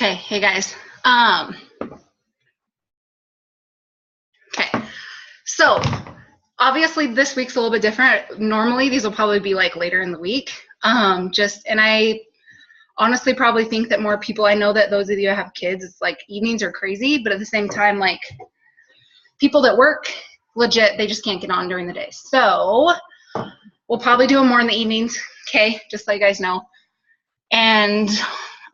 Okay, hey guys. Okay, so obviously this week's a little bit different. Normally these will probably be like later in the week. And I honestly probably think that more people, I know that those of you who have kids, it's like evenings are crazy, but at the same time, like people that work legit, they just can't get on during the day. So we'll probably do them more in the evenings, okay, just so you guys know. And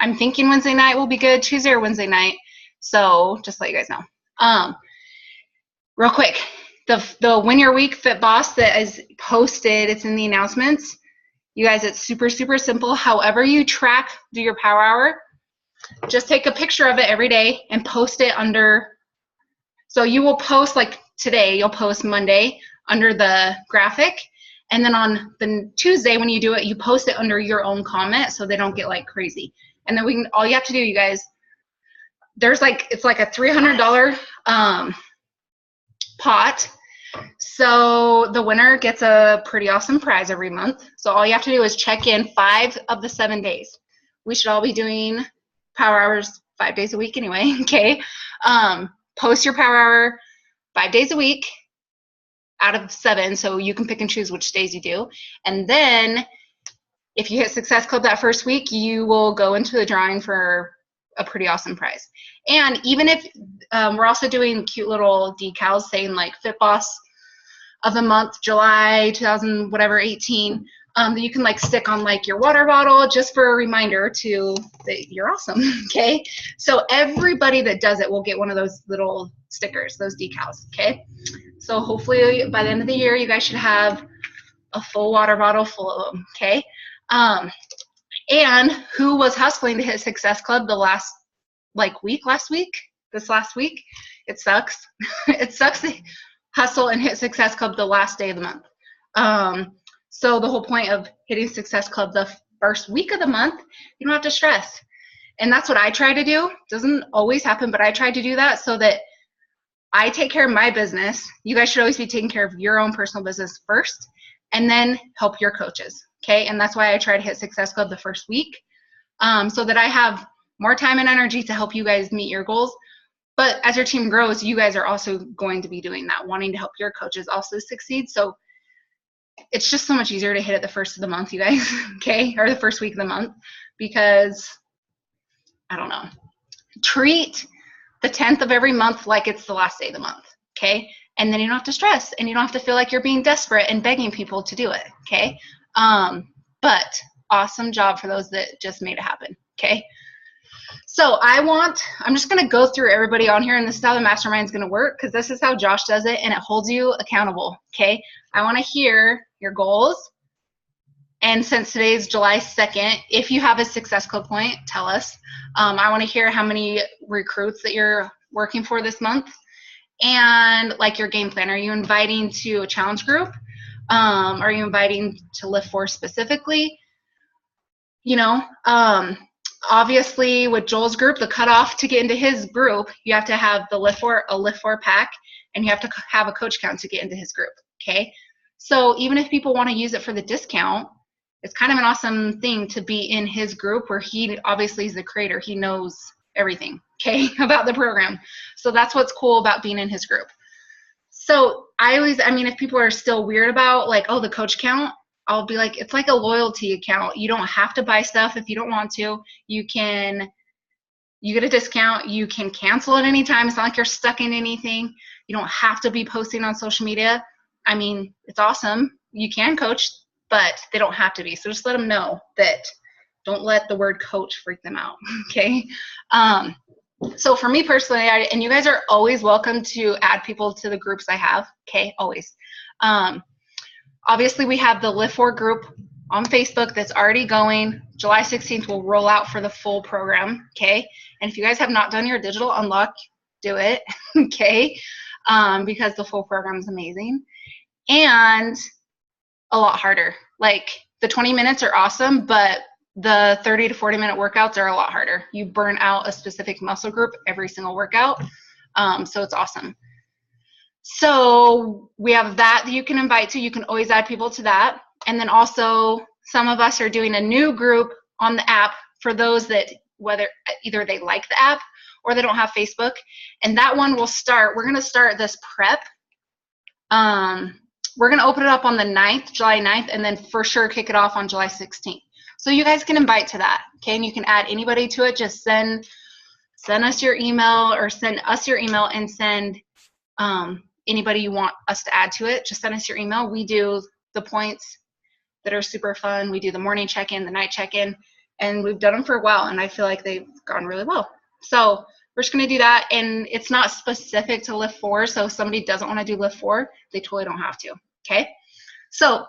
I'm thinking Wednesday night will be good, Tuesday or Wednesday night. So just let you guys know. Real quick, the Win Your Week Fit Boss that is posted, it's in the announcements. You guys, it's super, super simple. However you do your power hour, just take a picture of it every day and post it under. So you will post, like today, you'll post Monday under the graphic. And then on the Tuesday when you do it, you post it under your own comment so they don't get like crazy. And then all you have to do, you guys, it's like a $300 pot. So the winner gets a pretty awesome prize every month. So all you have to do is check in 5 of the 7 days. We should all be doing power hours 5 days a week anyway, okay? Post your power hour 5 days a week out of 7, so you can pick and choose which days you do. And then if you hit Success Club that first week, you will go into the drawing for a pretty awesome prize. And even if we're also doing cute little decals saying like Fit Boss of the month, July 2000 whatever 18, that you can like stick on like your water bottle just for a reminder that you're awesome. Okay, so everybody that does it will get one of those little stickers, those decals. Okay, so hopefully by the end of the year you guys should have a full water bottle full of them. Okay, and who was hustling to hit Success Club the last this last week? It sucks. It sucks to hustle and hit Success Club the last day of the month. So the whole point of hitting Success Club the first week of the month, you don't have to stress. And that's what I try to do. Doesn't always happen, but I try to do that so that I take care of my business. You guys should always be taking care of your own personal business first and then help your coaches. Okay, and that's why I try to hit Success Club the first week, so that I have more time and energy to help you guys meet your goals. But as your team grows, you guys are also going to be doing that, wanting to help your coaches also succeed. So it's just so much easier to hit it the first of the month, you guys, okay, or the first week of the month, because, I don't know, treat the 10th of every month like it's the last day of the month, okay? And then you don't have to stress, and you don't have to feel like you're being desperate and begging people to do it, okay? But awesome job for those that just made it happen, okay? So I'm just going to go through everybody on here, and this is how the mastermind is going to work, because this is how Josh does it, and it holds you accountable, okay? I want to hear your goals, and since today is July 2nd, if you have a Success Club point, tell us. I want to hear how many recruits that you're working for this month, and like your game plan. Are you inviting to a challenge group? Are you inviting to Lift 4 specifically? You know, obviously with Joel's group, the cutoff to get into his group, you have to have a Lift 4 pack, and you have to have a coach count to get into his group, okay? So even if people want to use it for the discount, it's kind of an awesome thing to be in his group where he obviously is the creator. He knows everything, okay, about the program. So that's what's cool about being in his group. So if people are still weird about like, oh, the coach count, I'll be like, it's like a loyalty account. You don't have to buy stuff if you don't want to. You get a discount. You can cancel at any time. It's not like you're stuck in anything. You don't have to be posting on social media. I mean, it's awesome. You can coach, but they don't have to be. So just let them know that. Don't let the word coach freak them out, okay? So for me personally, and you guys are always welcome to add people to the groups I have, okay, always. Obviously, we have the Lift 4 group on Facebook that's already going. July 16th will roll out for the full program, okay? And if you guys have not done your digital unlock, do it, okay? Because the full program is amazing. And a lot harder. Like, the 20 minutes are awesome, but the 30 to 40-minute workouts are a lot harder. You burn out a specific muscle group every single workout, so it's awesome. So we have that you can invite to. You can always add people to that. And then also some of us are doing a new group on the app for those that whether either they like the app or they don't have Facebook. And that one will start, we're going to start this prep. We're going to open it up on the 9th, July 9th, and then for sure kick it off on July 16th. So you guys can invite to that, okay? And you can add anybody to it. Just send us your email, or send us your email and send anybody you want us to add to it. Just send us your email. We do the points that are super fun. We do the morning check-in, the night check-in, and we've done them for a while, and I feel like they've gone really well. So we're just going to do that, and it's not specific to Lift 4, so if somebody doesn't want to do Lift 4, they totally don't have to, okay? So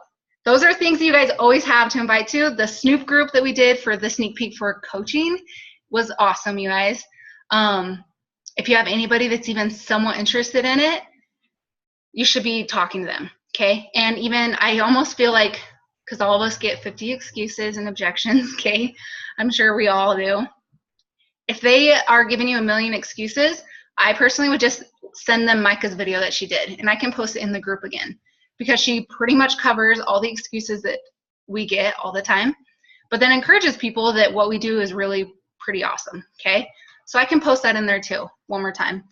those are things that you guys always have to invite to. The Snoop group that we did for the sneak peek for coaching was awesome, you guys. If you have anybody that's even somewhat interested in it, you should be talking to them, okay? And even I almost feel like, because all of us get 50 excuses and objections, okay? I'm sure we all do. If they are giving you a million excuses, I personally would just send them Micah's video that she did, and I can post it in the group again, because she pretty much covers all the excuses that we get all the time, but then encourages people that what we do is really pretty awesome, okay? So I can post that in there too, one more time.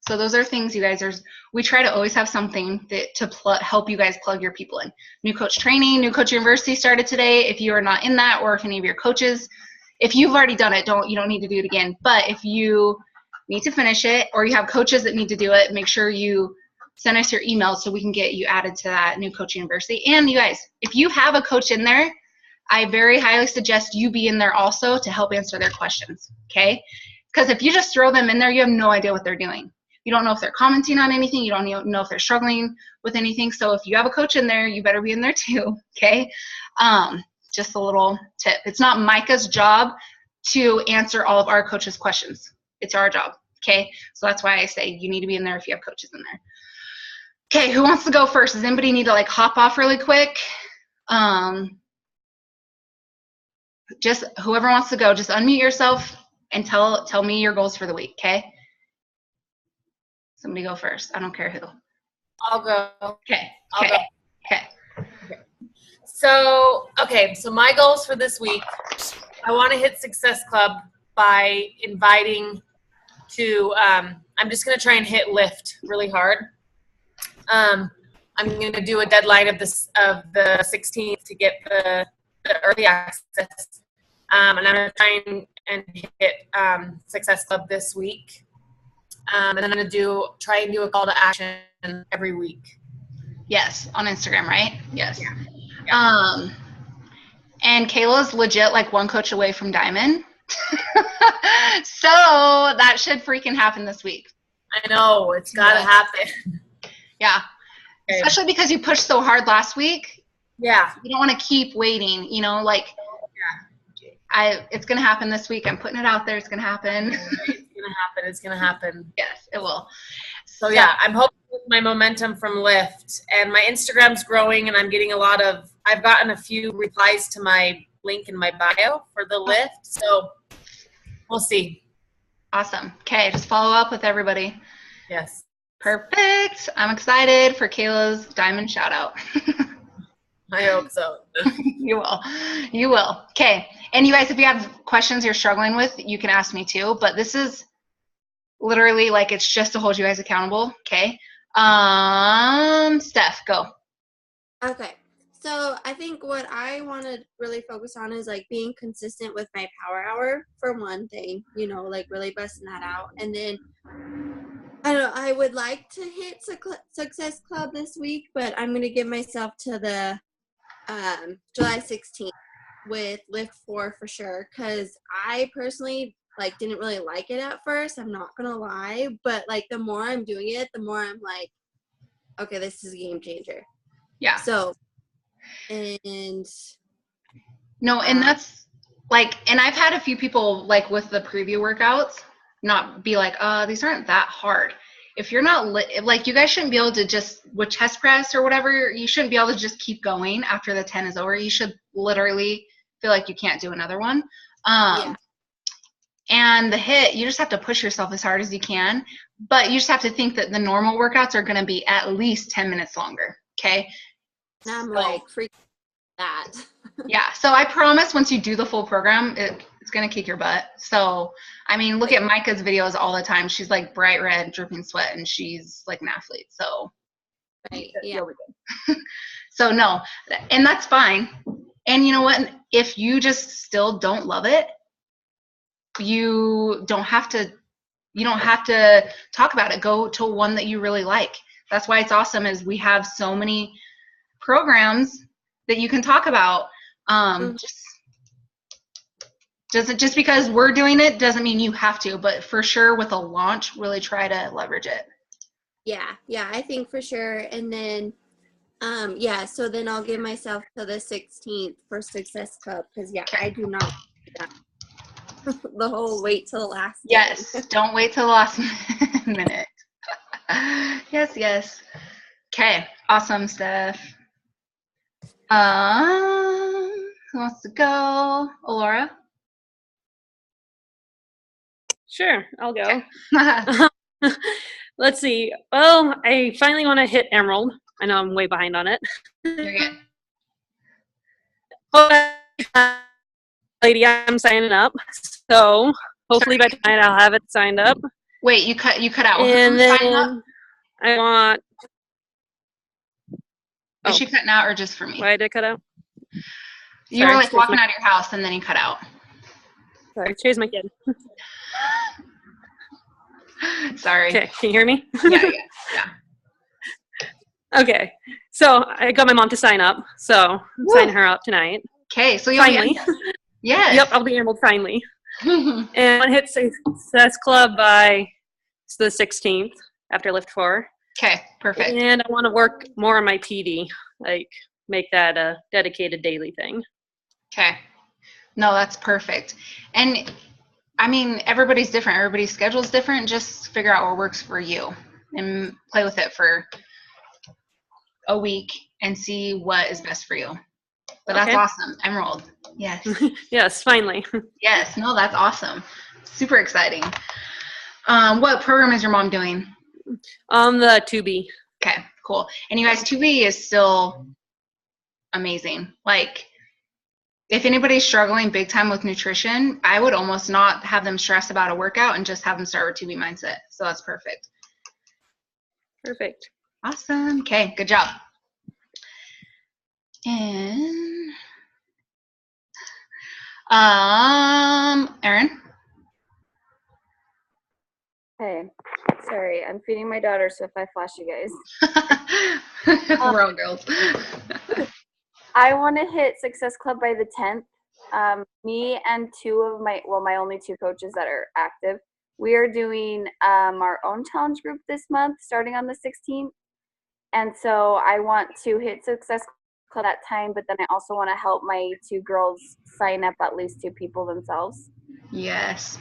So those are things, you guys, we try to always have something to help you guys plug your people in. New Coach Training, New Coach University started today. If you are not in that, or if any of your coaches, if you've already done it, you don't need to do it again. But if you need to finish it, or you have coaches that need to do it, make sure you send us your email so we can get you added to that New Coach University. And you guys, if you have a coach in there, I very highly suggest you be in there also to help answer their questions, okay? Because if you just throw them in there, you have no idea what they're doing. You don't know if they're commenting on anything. You don't know if they're struggling with anything. So if you have a coach in there, you better be in there too, okay? Just a little tip. It's not Micah's job to answer all of our coaches' questions. It's our job, okay? So that's why I say you need to be in there if you have coaches in there. Okay, who wants to go first? Does anybody need to like hop off really quick? Just whoever wants to go, just unmute yourself and tell me your goals for the week, okay? Somebody go first. I don't care who. I'll go. Okay. I'll go. Okay. So my goals for this week, I want to hit Success Club by inviting to, I'm just going to try and hit Lift really hard. I'm going to do a deadline of the 16th to get the early access. And I'm going to try and hit Success Club this week. And then I'm going to try and do a call to action every week. Yes, on Instagram, right? Yes. Yeah. And Kayla's legit like one coach away from Diamond. So that should freaking happen this week. I know, it's got to happen. Yeah. Okay. Especially because you pushed so hard last week. Yeah. You don't want to keep waiting, like, it's going to happen this week. I'm putting it out there. It's going to happen. It's going to happen. Yes, it will. So yeah, I'm hoping with my momentum from Lyft, and my Instagram's growing, and I'm getting I've gotten a few replies to my link in my bio for the Lyft. So we'll see. Awesome. Okay. Just follow up with everybody. Yes. Perfect. I'm excited for Kayla's Diamond shout out. I hope so. You will. You will. Okay. And you guys, if you have questions you're struggling with, you can ask me too. But this is literally like it's just to hold you guys accountable. Okay. Steph, go. Okay. So I think what I want to really focus on is like being consistent with my power hour for one thing, like really busting that out. And then I don't know, I would like to hit Success Club this week, but I'm going to give myself to the July 16th with Lift 4 for sure, because I personally didn't really like it at first. I'm not going to lie, but the more I'm doing it, the more I'm like, okay, this is a game changer. Yeah. So, and no, and that's and I've had a few people with the preview workouts not be like, these aren't that hard. If you're not you guys shouldn't be able to just with chest press or whatever, you shouldn't be able to just keep going after the 10 is over. You should literally feel like you can't do another one. And the hit, you just have to push yourself as hard as you can, but you just have to think that the normal workouts are going to be at least 10 minutes longer. Okay. I'm freaking that. Yeah. So I promise once you do the full program, going to kick your butt. So, I mean, look at Micah's videos all the time. She's like bright red, dripping sweat, and she's like an athlete. So, Right. yeah. So, no, and that's fine. And you know what? If you just still don't love it, you don't have to talk about it. Go to one that you really like. That's why it's awesome is we have so many programs that you can talk about. Just because we're doing it doesn't mean you have to, but for sure with a launch, really try to leverage it. Yeah, I think for sure. And then, so then I'll give myself to the 16th for Success Club because, I do not do that. The whole wait till the last day. Yes, don't wait till the last minute. Yes. Okay, awesome, Steph. Who wants to go? Alora? Sure, I'll go. Let's see. Well, I finally want to hit Emerald. I know I'm way behind on it. You're good. Lady, I'm signing up. So hopefully by tonight I'll have it signed up. Wait, you cut out. And then I want. Is she cutting out or just for me? Why did I cut out? You were like walking out of your house and then you cut out. Sorry, here's my kid. Sorry. Okay, can you hear me? Yeah. Okay, so I got my mom to sign up, so I'm signing her up tonight. Okay, so you'll finally. Yes. Yep, I'll be Emerald finally. And I hit Success Club by the 16th after Lift 4. Okay, perfect. And I want to work more on my PD, like make that a dedicated daily thing. Okay. No, that's perfect. And I mean, everybody's different. Everybody's schedule is different. Just figure out what works for you and play with it for a week and see what is best for you. But that's awesome. Emerald. Yes. Yes, finally. Yes. No, that's awesome. Super exciting. What program is your mom doing? The 2B. Okay, cool. And you guys, 2B is still amazing. Like, if anybody's struggling big time with nutrition, I would almost not have them stress about a workout and just have them start with 2B mindset. So that's perfect. Perfect. Awesome. Okay, good job. And Erin? Hey, sorry, I'm feeding my daughter, so if I flash you guys. We're all girls. I want to hit Success Club by the 10th. Me and my only two coaches that are active, we are doing our own challenge group this month, starting on the 16th. And so I want to hit Success Club that time, but then I also want to help my two girls sign up at least 2 people themselves. Yes.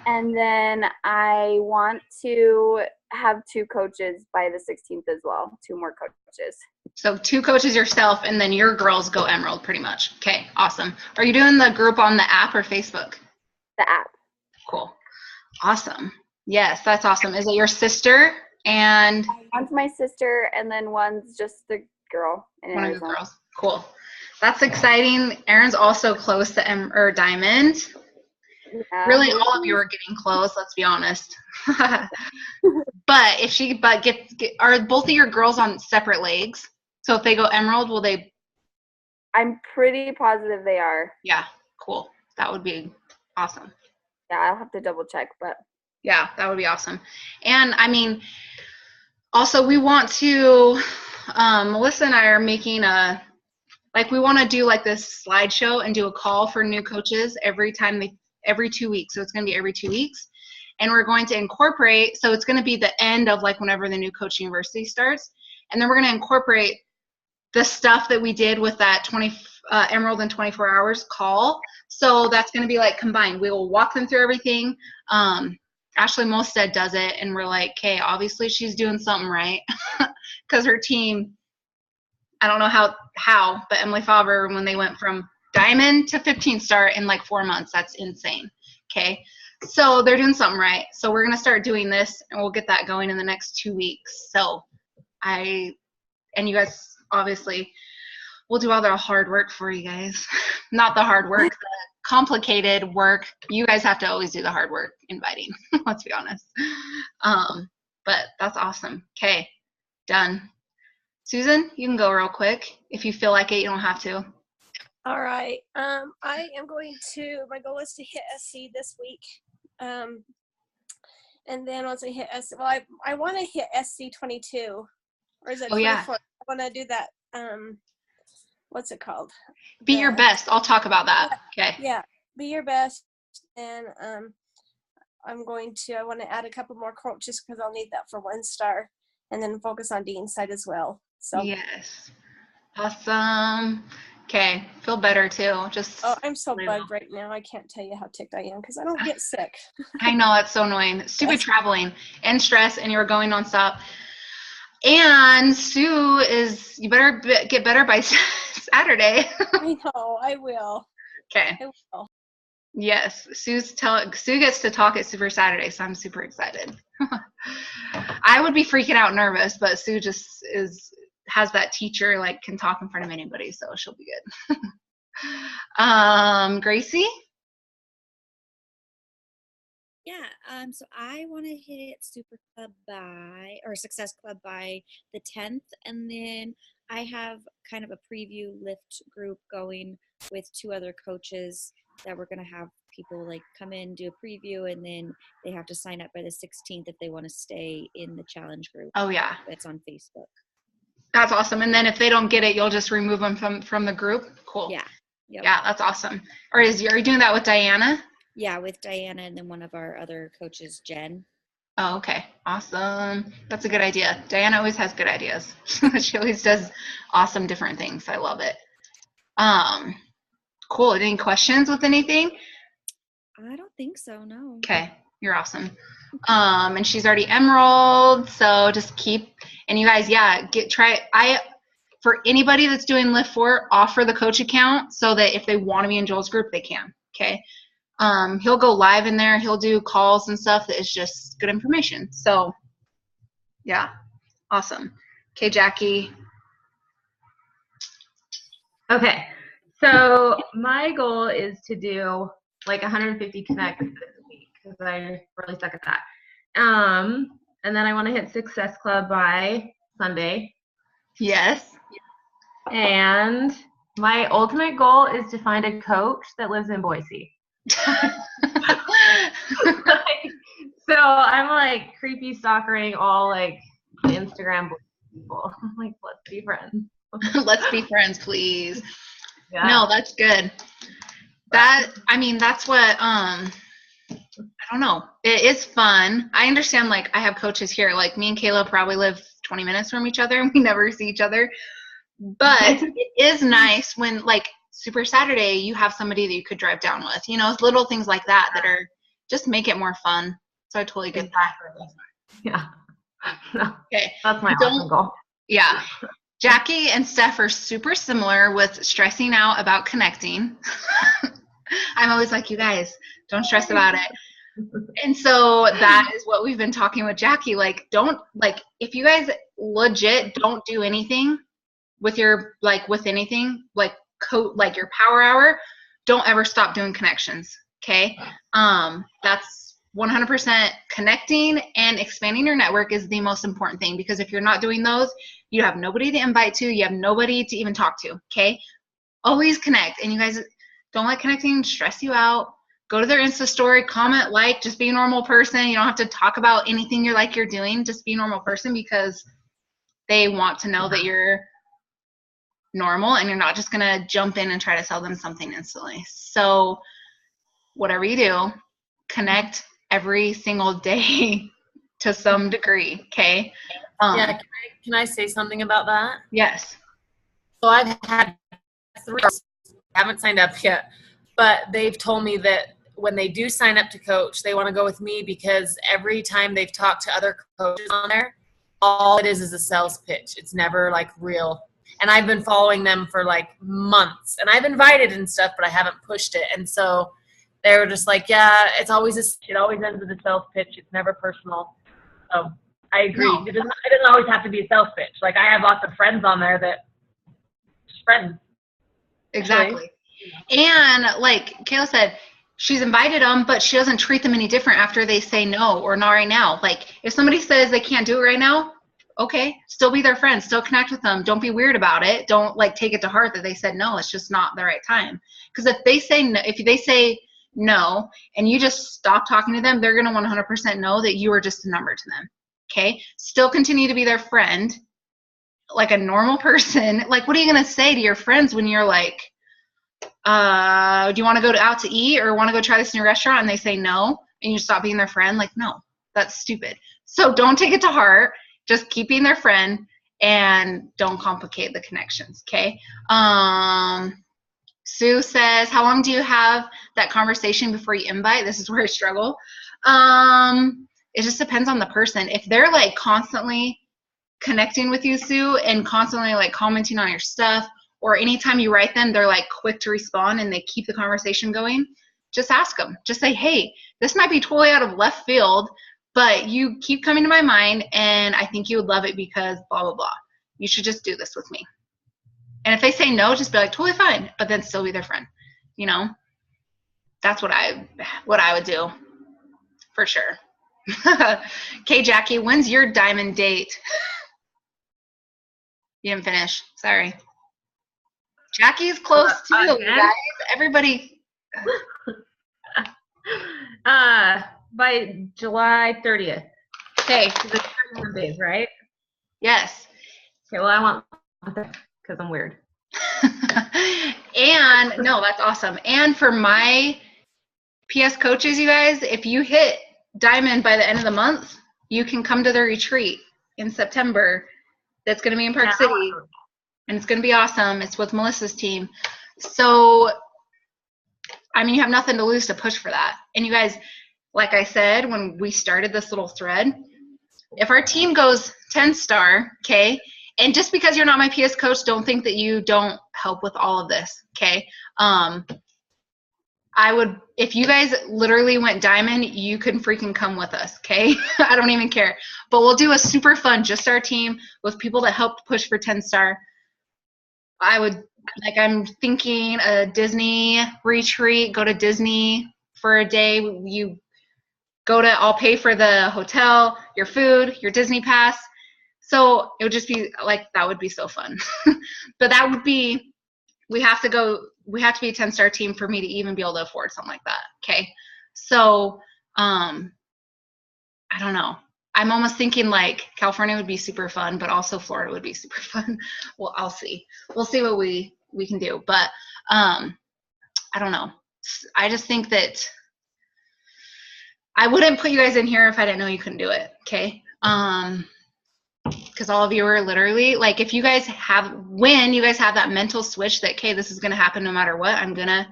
And then I want to have 2 coaches by the 16th as well, 2 more coaches. So 2 coaches yourself, and then your girls go Emerald pretty much. Okay, awesome. Are you doing the group on the app or Facebook? The app. Cool. Awesome. Yes, that's awesome. Is it your sister and? One's my sister, and then one's just the girl. One of your girls. Cool. That's exciting. Erin's also close to Diamond. Yeah. Really, all of you are getting close. Let's be honest. But are both of your girls on separate legs? So if they go Emerald, will they? I'm pretty positive they are. Yeah. Cool. That would be awesome. Yeah, I'll have to double check, but. Yeah, that would be awesome. And I mean, also we want to. Melissa and I are making we want to do like this slideshow and do a call for new coaches every 2 weeks. So it's going to be every 2 weeks. And we're going to incorporate, so it's going to be the end of like whenever the new Coach University starts. And then we're going to incorporate the stuff that we did with that Emerald in 24 hours call. So that's going to be like combined. We will walk them through everything. Ashley Molstead does it. And we're like, okay, obviously she's doing something right. Because her team, I don't know how, but Emily Favre, when they went from Diamond to 15 star in like 4 months, that's insane. Okay. So they're doing something right. So we're going to start doing this and we'll get that going in the next 2 weeks. So and you guys obviously we'll do all the hard work for you guys. Not the hard work, the complicated work. You guys have to always do the hard work inviting. Let's be honest. But that's awesome. Okay, done. Susan, you can go real quick. If you feel like it, you don't have to. All right. I am going to, my goal is to hit SC this week. And then once I hit SC, well, I want to hit SC 22. Or is it 24? Yeah. I want to do that, what's it called? Be your best. I'll talk about that. Okay. Yeah. Be your best. And I want to add a couple more coaches because I'll need that for 1 star. And then focus on Dean's side as well. So Yes. Awesome. Okay. Feel better too. Just I'm so bugged right now. I can't tell you how ticked I am because I don't get sick. I know, it's so annoying. Stupid traveling and stress, and you're going nonstop. And Sue you better get better by Saturday. I know, I will. Okay. I will. Yes, Sue gets to talk at Super Saturday, so I'm super excited. I would be freaking out nervous, but Sue just has that teacher, like, can talk in front of anybody, so she'll be good. Gracie? Yeah, so I want to hit Success Club by the 10th, and then I have kind of a preview lift group going with 2 other coaches that we're going to have people like come in, do a preview, and then they have to sign up by the 16th if they want to stay in the challenge group. Oh, yeah. It's on Facebook. That's awesome. And then if they don't get it, you'll just remove them from the group? Cool. Yeah. Yep. Yeah, that's awesome. Are you doing that with Diana? Yeah, with Diana and then one of our other coaches, Jen. Oh, okay. Awesome. That's a good idea. Diana always has good ideas. She always does awesome different things. I love it. Cool. Any questions with anything? I don't think so, no. Okay. You're awesome. And she's already Emerald, so just and you guys, for anybody that's doing Lift 4, offer the coach account so that if they want to be in Joel's group, they can. Okay. He'll go live in there. He'll do calls and stuff. That is just good information. So, yeah, awesome. Okay, Jackie. Okay, so my goal is to do like 150 connects this week because I really suck at that. And then I want to hit Success Club by Sunday. Yes. And my ultimate goal is to find a coach that lives in Boise. So I'm like creepy stalkering all like Instagram people. I'm like, let's be friends. Let's be friends, please. Yeah. No, that's good. That's what I don't know. It is fun. I understand, like, I have coaches here. Like, me and Kayla probably live 20 minutes from each other and we never see each other. But it is nice when, like, Super Saturday, you have somebody that you could drive down with. You know, it's little things like that that are just make it more fun. So I totally get that. Yeah. No, okay. That's my awesome goal. Yeah. Jackie and Steph are super similar with stressing out about connecting. I'm always like, you guys, don't stress about it. And so that is what we've been talking with Jackie. Like, if you guys legit don't do anything with your, with anything, like your power hour, don't ever stop doing connections. Okay. That's 100% connecting and expanding your network is the most important thing, because if you're not doing those, you have nobody to invite to, you have nobody to even talk to. Okay. Always connect. And you guys don't let connecting stress you out. Go to their Insta story, comment, just be a normal person. You don't have to talk about anything you're doing. Just be a normal person, because they want to know that you're normal and you're not just going to jump in and try to sell them something instantly. So whatever you do, connect every single day to some degree. Okay. Yeah. Can I say something about that? Yes. So I've had 3, haven't signed up yet, but they've told me that when they do sign up to coach, they want to go with me because every time they've talked to other coaches on there, all it is a sales pitch. It's never like real. And I've been following them for like months, and I've invited and stuff, but I haven't pushed it. And so they were just like, yeah, it always ends with a sales pitch. It's never personal. So I agree. No. It doesn't always have to be a sales pitch. Like, I have lots of friends on there that friends. Exactly. And like Kayla said, she's invited them, but she doesn't treat them any different after they say no or not right now. Like if somebody says they can't do it right now, okay, still be their friend, still connect with them. Don't be weird about it. Don't like take it to heart that they said no. It's just not the right time. Because if they say no and you just stop talking to them, they're going to 100% know that you are just a number to them. Okay, still continue to be their friend like a normal person. Like what are you going to say to your friends when you're like, do you want to go out to eat or want to go try this new restaurant? And they say no, and you stop being their friend. Like, no, that's stupid. So don't take it to heart. Just keep being their friend and don't complicate the connections. Okay. Sue says, how long do you have that conversation before you invite? This is where I struggle. It just depends on the person. If they're like constantly connecting with you, Sue, and constantly like commenting on your stuff, or anytime you write them, they're like quick to respond and they keep the conversation going, just ask them. Just say, hey, this might be totally out of left field, but you keep coming to my mind and I think you would love it because blah, blah, blah. You should just do this with me. And if they say no, just be like, totally fine, but then still be their friend. You know, that's what I would do for sure. Okay, Jackie, when's your diamond date? You didn't finish. Sorry. Jackie's close too, you guys. Everybody. By July 30th. Okay. The 21 days, right? Yes. Okay, well, I want that because I'm weird. And no, that's awesome. And for my PS coaches, you guys, if you hit diamond by the end of the month, you can come to the retreat in September. That's going to be in Park City. And it's going to be awesome. It's with Melissa's team. So, I mean, you have nothing to lose to push for that. And you guys, like I said, when we started this little thread, if our team goes 10-star, okay, and just because you're not my PS coach, don't think that you don't help with all of this, okay? I would, if you guys literally went diamond, you can freaking come with us, okay? I don't even care. But we'll do a super fun, just our team, with people that helped push for 10-star. I would, like, I'm thinking a Disney retreat, go to Disney for a day. You go to, I'll pay for the hotel, your food, your Disney pass. So it would just be like, that would be so fun. But that would be, we have to be a 10-star team for me to even be able to afford something like that. Okay. So, I don't know. I'm almost thinking like California would be super fun, but also Florida would be super fun. Well, I'll see. We'll see what we can do. But, I don't know. I just think that I wouldn't put you guys in here if I didn't know you couldn't do it. Okay. Because all of you are literally like, if you guys have, when you guys have that mental switch that, okay, this is going to happen no matter what, I'm going to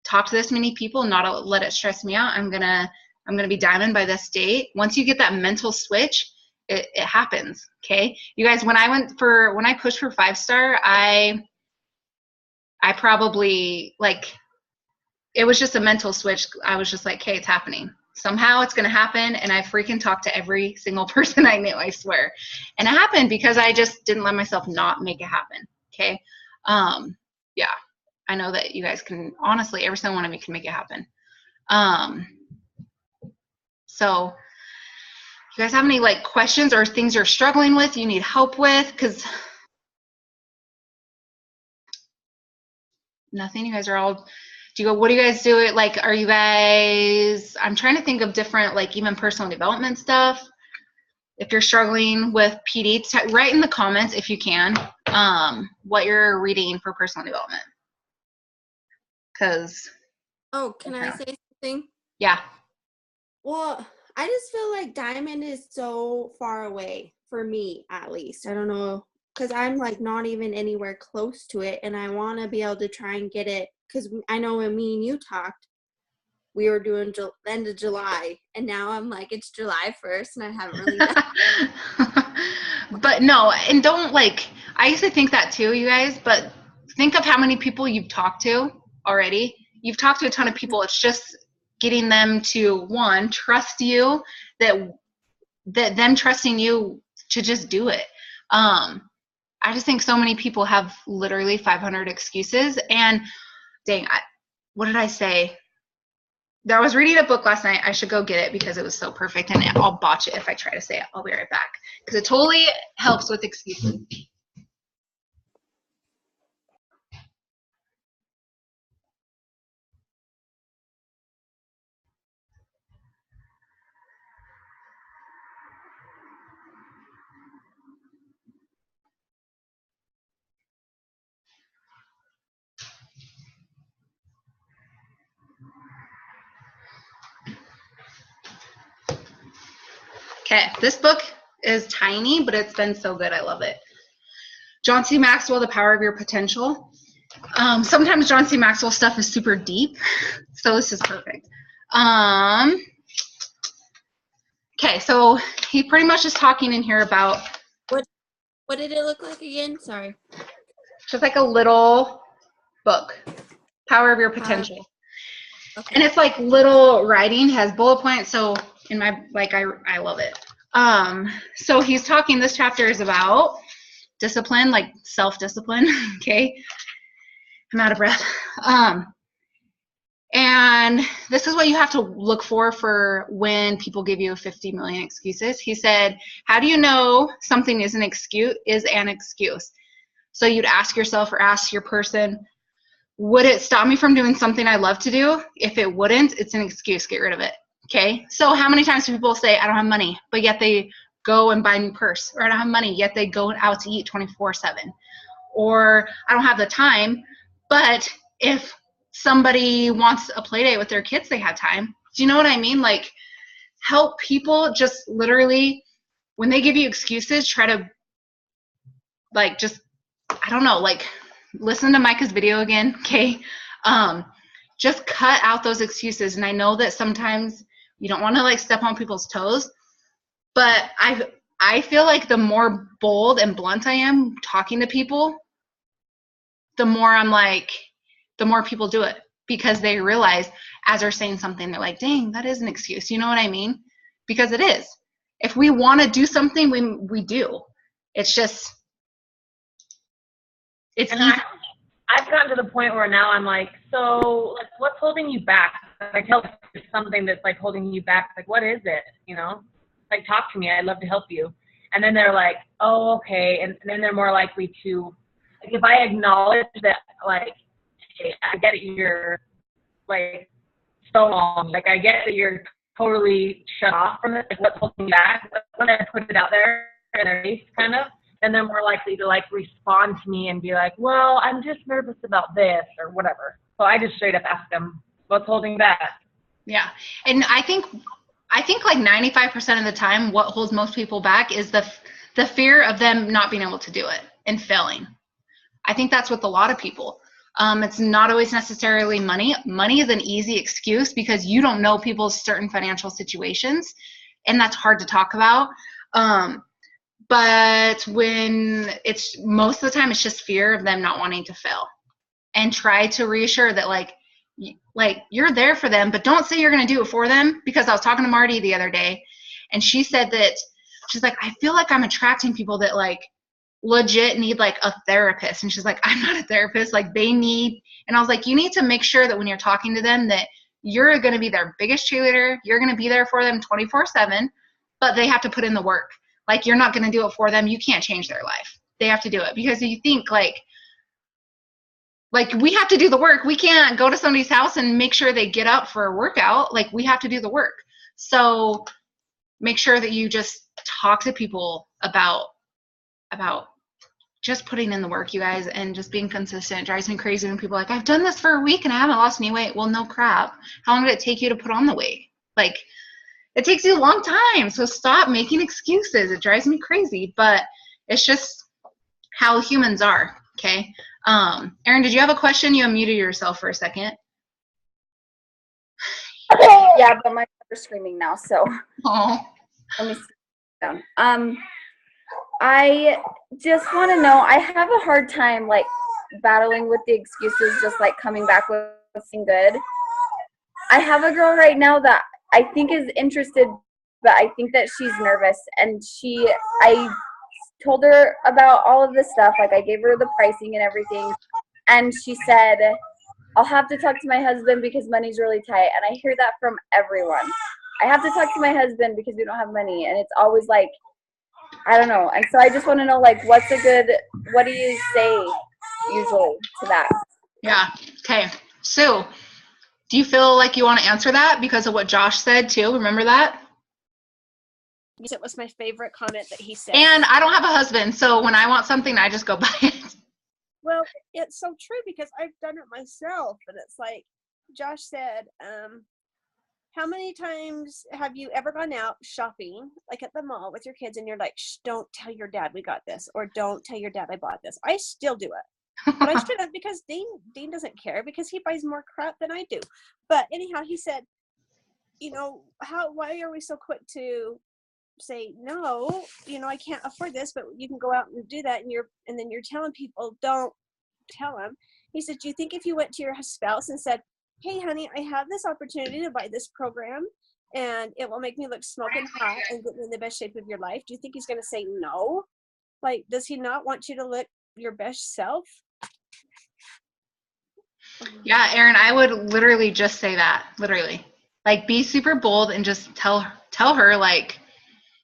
talk to this many people, not let it stress me out. I'm going to be diamond by this date. Once you get that mental switch, it happens. Okay. You guys, when I pushed for 5-star, I probably like, it was just a mental switch. I was just like, okay, it's happening. Somehow it's going to happen. And I freaking talked to every single person I knew, I swear. And it happened because I just didn't let myself not make it happen. Okay. Yeah, I know that you guys can, honestly, every single one of you can make it happen. So you guys have any like questions or things you're struggling with, you need help with? Because nothing, you guys are all, what do you guys do? Like, are you guys, I'm trying to think of different, like even personal development stuff. If you're struggling with PD, write in the comments if you can, what you're reading for personal development. Because. Oh, can I say something? Yeah. Well, I just feel like diamond is so far away for me, at least. I don't know, because I'm like not even anywhere close to it, and I want to be able to try and get it. Because I know when me and you talked, we were doing end of July, and now I'm like, it's July 1st, and I haven't really done it. But no, and don't like, I used to think that too, you guys, but think of how many people you've talked to already. You've talked to a ton of people. It's just getting them to, one, trust you, that them trusting you to just do it. I I just think so many people have literally 500 excuses. And dang, what did I say? I was reading a book last night. I should go get it because it was so perfect, and I'll botch it if I try to say it. I'll be right back because it totally helps with excuses. Okay, this book is tiny, but it's been so good. I love it. John C. Maxwell, The Power of Your Potential. Sometimes John C. Maxwell stuff is super deep, so this is perfect. Okay, so he pretty much is talking in here about What did it look like again? Sorry. just like a little book, Power of Your Potential. Okay. And it's like little writing, has bullet points. So in my, like, I love it. So he's talking, this chapter is about discipline, like self-discipline. Okay. I'm out of breath. And this is what you have to look for when people give you 50 million excuses. He said, how do you know something is an excuse? So you'd ask yourself or ask your person, would it stop me from doing something I love to do? If it wouldn't, it's an excuse. Get rid of it. Okay. So how many times do people say, I don't have money, but yet they go and buy a new purse, or I don't have money, yet they go out to eat 24/7, or I don't have the time, but if somebody wants a play date with their kids, they have time. Do you know what I mean? Like, help people just literally, when they give you excuses, try to, like, just, I don't know, like, listen to Micah's video again, okay? Just cut out those excuses. And I know that sometimes you don't want to, like, step on people's toes, but I feel like the more bold and blunt I am talking to people, the more I'm like, the more people do it, because they realize as they're saying something, they're like, dang, that is an excuse. You know what I mean? Because it is. If we want to do something, we do. It's just, it's And easy. I've gotten to the point where now I'm like, so like, what's holding you back? I tell them something that's like holding you back. Like, what is it? You know, like, talk to me. I'd love to help you. And then they're like, oh, okay. And then they're more likely to, like, if I acknowledge that, like, hey, I get it, you're like so long. Like, I get that you're totally shut off from it. Like, what's holding you back? When I put it out there in their face, kind of, then they're more likely to, like, respond to me and be like, well, I'm just nervous about this or whatever. So I just straight up ask them, what's holding back? Yeah. And I think like 95% of the time, what holds most people back is the fear of them not being able to do it and failing. I think that's with a lot of people. It's not always necessarily money. Money is an easy excuse because you don't know people's certain financial situations, and that's hard to talk about. But when it's, most of the time, it's just fear of them not wanting to fail, and try to reassure that, like you're there for them, but don't say you're going to do it for them. Because I was talking to Marty the other day, and she said that, she's like, I feel like I'm attracting people that, like, legit need, like, a therapist. And she's like, I'm not a therapist. Like, they need, and I was like, you need to make sure that when you're talking to them that you're going to be their biggest cheerleader. You're going to be there for them 24/7, but they have to put in the work. Like, you're not going to do it for them. You can't change their life. They have to do it. Because you think, like we have to do the work. We can't go to somebody's house and make sure they get up for a workout. Like, we have to do the work. So make sure that you just talk to people about just putting in the work, you guys, and just being consistent. It drives me crazy when people are like, I've done this for a week and I haven't lost any weight. Well, no crap. How long did it take you to put on the weight? Like, it takes you a long time. So stop making excuses. It drives me crazy, but it's just how humans are. Okay. Erin, did you have a question? You unmuted yourself for a second. Yeah, but my daughter's screaming now, so Oh. let me sit down. I just want to know, I have a hard time, like, battling with the excuses, just, like, coming back with something good. I have a girl right now that I think is interested, but I think that she's nervous, and I told her about all of this stuff. Like I gave her the pricing and everything. And she said, I'll have to talk to my husband because money's really tight. And I hear that from everyone. I have to talk to my husband because we don't have money. And it's always like, I don't know. And so I just want to know, like, what do you say usually to that? Yeah. Okay. Sue, do you feel like you want to answer that because of what Josh said too? Remember that? Yes, it was my favorite comment that he said. And I don't have a husband, so when I want something, I just go buy it. Well, it's so true because I've done it myself. And it's like Josh said, how many times have you ever gone out shopping, like at the mall with your kids, and you're like, shh, don't tell your dad we got this, or don't tell your dad I bought this. I still do it. But I shouldn't, because Dean doesn't care because he buys more crap than I do. But anyhow, he said, you know, why are we so quick to say, no, you know, I can't afford this, but you can go out and do that, and then you're telling people, don't tell them. He said, do you think if you went to your spouse and said, hey honey, I have this opportunity to buy this program and it will make me look smoking hot and get me in the best shape of your life, do you think he's going to say no? Like, does he not want you to look your best self? Yeah, Erin, I would literally just say that. Literally. Like, be super bold and just tell her, like,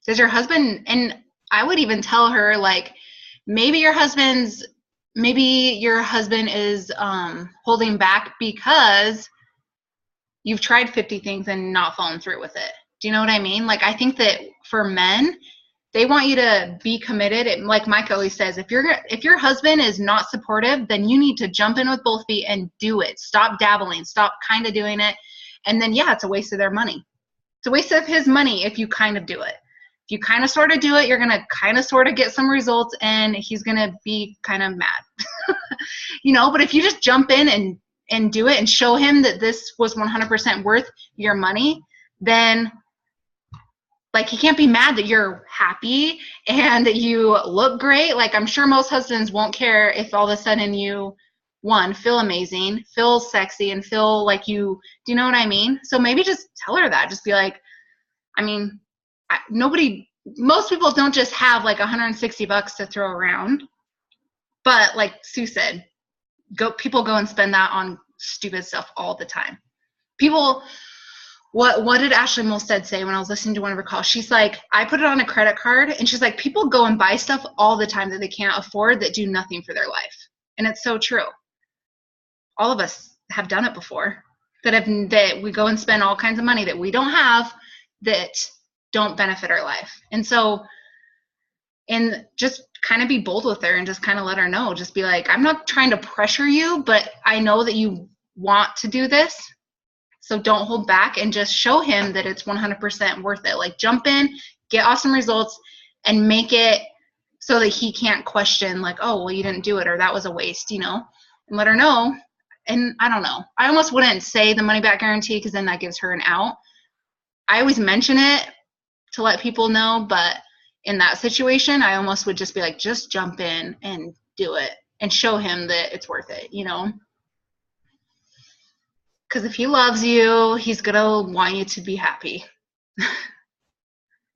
does your husband, and I would even tell her, like, maybe your husband is holding back because you've tried 50 things and not fallen through with it. Do you know what I mean? Like, I think that for men, they want you to be committed. Like Mike always says, if your husband is not supportive, then you need to jump in with both feet and do it. Stop dabbling. Stop kind of doing it. And then, yeah, it's a waste of their money. It's a waste of his money if you kind of do it. If you kind of sort of do it, you're going to kind of sort of get some results, and he's going to be kind of mad. You know, but if you just jump in and do it and show him that this was 100% worth your money, then, like, he can't be mad that you're happy and that you look great. Like, I'm sure most husbands won't care if all of a sudden you, one, feel amazing, feel sexy, and feel like do you know what I mean? So maybe just tell her that. Just be like, I mean, most people don't just have like $160 to throw around. But like Sue said, people go and spend that on stupid stuff all the time. People, what did Ashley Molstead say when I was listening to one of her calls? She's like, I put it on a credit card, and she's like, people go and buy stuff all the time that they can't afford that do nothing for their life. And it's so true. All of us have done it before, that we go and spend all kinds of money that we don't have, that don't benefit our life. And so, and just kind of be bold with her and just kind of let her know. Just be like, I'm not trying to pressure you, but I know that you want to do this. So don't hold back, and just show him that it's 100% worth it. Like, jump in, get awesome results, and make it so that he can't question, like, oh, well, you didn't do it, or that was a waste, you know, and let her know. And I don't know. I almost wouldn't say the money back guarantee because then that gives her an out. I always mention it to let people know, but in that situation, I almost would just be like, just jump in and do it and show him that it's worth it, you know? Because if he loves you, he's going to want you to be happy.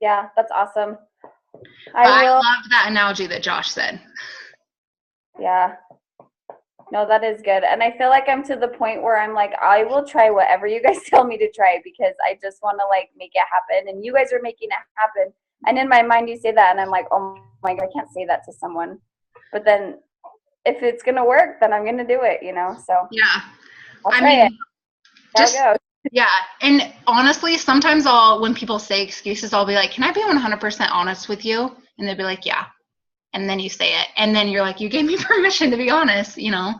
Yeah, that's awesome. I love that analogy that Josh said. Yeah. No, that is good. And I feel like I'm to the point where I'm like, I will try whatever you guys tell me to try, because I just want to like make it happen. And you guys are making it happen. And in my mind, you say that, and I'm like, oh my God, I can't say that to someone. But then if it's going to work, then I'm going to do it, you know? So yeah. I'll try it. Yeah. And honestly, sometimes when people say excuses, I'll be like, can I be 100% honest with you? And they'll be like, yeah. And then you say it. And then you're like, you gave me permission to be honest, you know?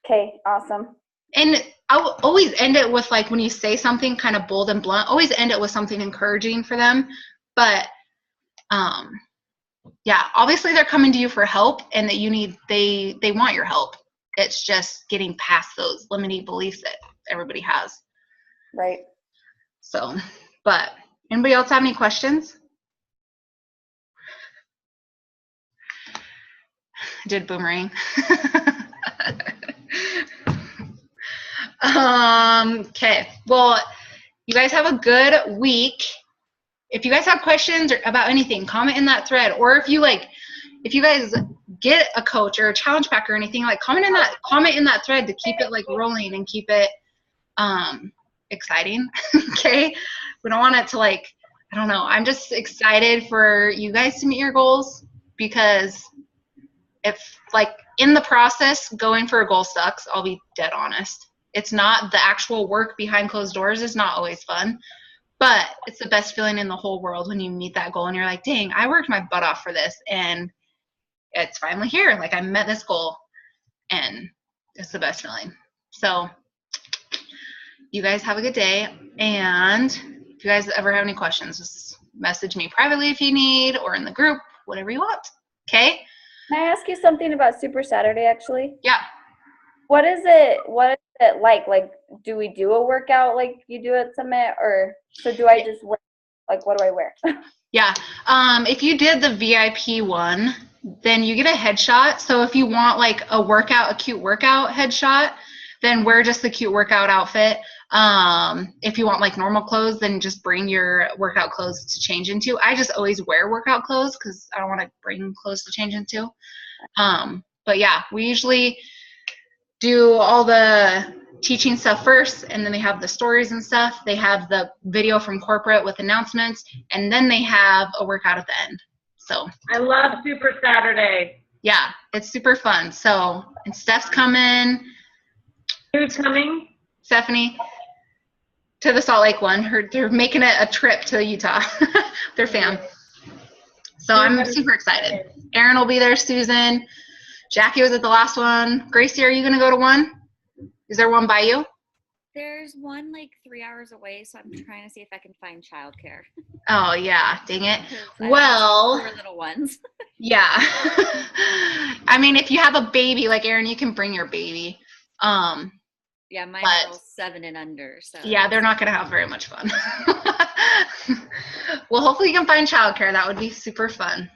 Okay. Awesome. And I'll always end it with, like, when you say something kind of bold and blunt, always end it with something encouraging for them. But, yeah, obviously they're coming to you for help, and that they want your help. It's just getting past those limiting beliefs that everybody has. Right. So, but anybody else have any questions? Did boomerang. Okay. Well, you guys have a good week. if you guys have questions or about anything, comment in that thread. Or if you guys get a coach or a challenge pack or anything, like comment in that thread to keep it like rolling and keep it exciting. Okay. We don't want it to like, I don't know. I'm just excited for you guys to meet your goals, because if like in the process going for a goal sucks, I'll be dead honest. It's not the actual work behind closed doors is not always fun, but it's the best feeling in the whole world when you meet that goal and you're like, dang, I worked my butt off for this and it's finally here. Like I met this goal, and it's the best feeling. So you guys have a good day. And if you guys ever have any questions, just message me privately if you need, or in the group, whatever you want. Okay? Can I ask you something about Super Saturday, actually? Yeah. What is it like? Like, do we do a workout like you do at Summit, or so do I just wear, like, what do I wear? Yeah. If you did the VIP one, then you get a headshot. So if you want like a cute workout headshot, then wear just the cute workout outfit. If you want like normal clothes, then just bring your workout clothes to change into. I just always wear workout clothes because I don't want to bring clothes to change into. But yeah, we usually do all the teaching stuff first, and then they have the stories and stuff. They have the video from corporate with announcements, and then they have a workout at the end. So I love Super Saturday. yeah, it's super fun. So, and Steph's coming. Who's coming? Stephanie, to the Salt Lake one. They're making it a trip to Utah. Their fam. So I'm super excited. Erin will be there. Susan. Jackie was at the last one. Gracie, are you going to go to one? Is there one by you? There's one like 3 hours away, so I'm trying to see if I can find childcare. Oh, yeah. Dang it. 'Cause I Well, have 4 little ones. yeah. I mean, if you have a baby, like Erin, you can bring your baby. Yeah, mine But- are all 7 and under. So Yeah, they're not going to have very much fun. Well, hopefully you can find childcare. That would be super fun.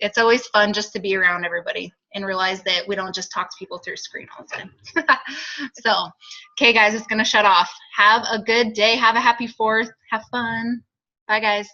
It's always fun just to be around everybody and realize that we don't just talk to people through a screen all the time. So, okay, guys, it's going to shut off. Have a good day. Have a happy 4th. Have fun. Bye, guys.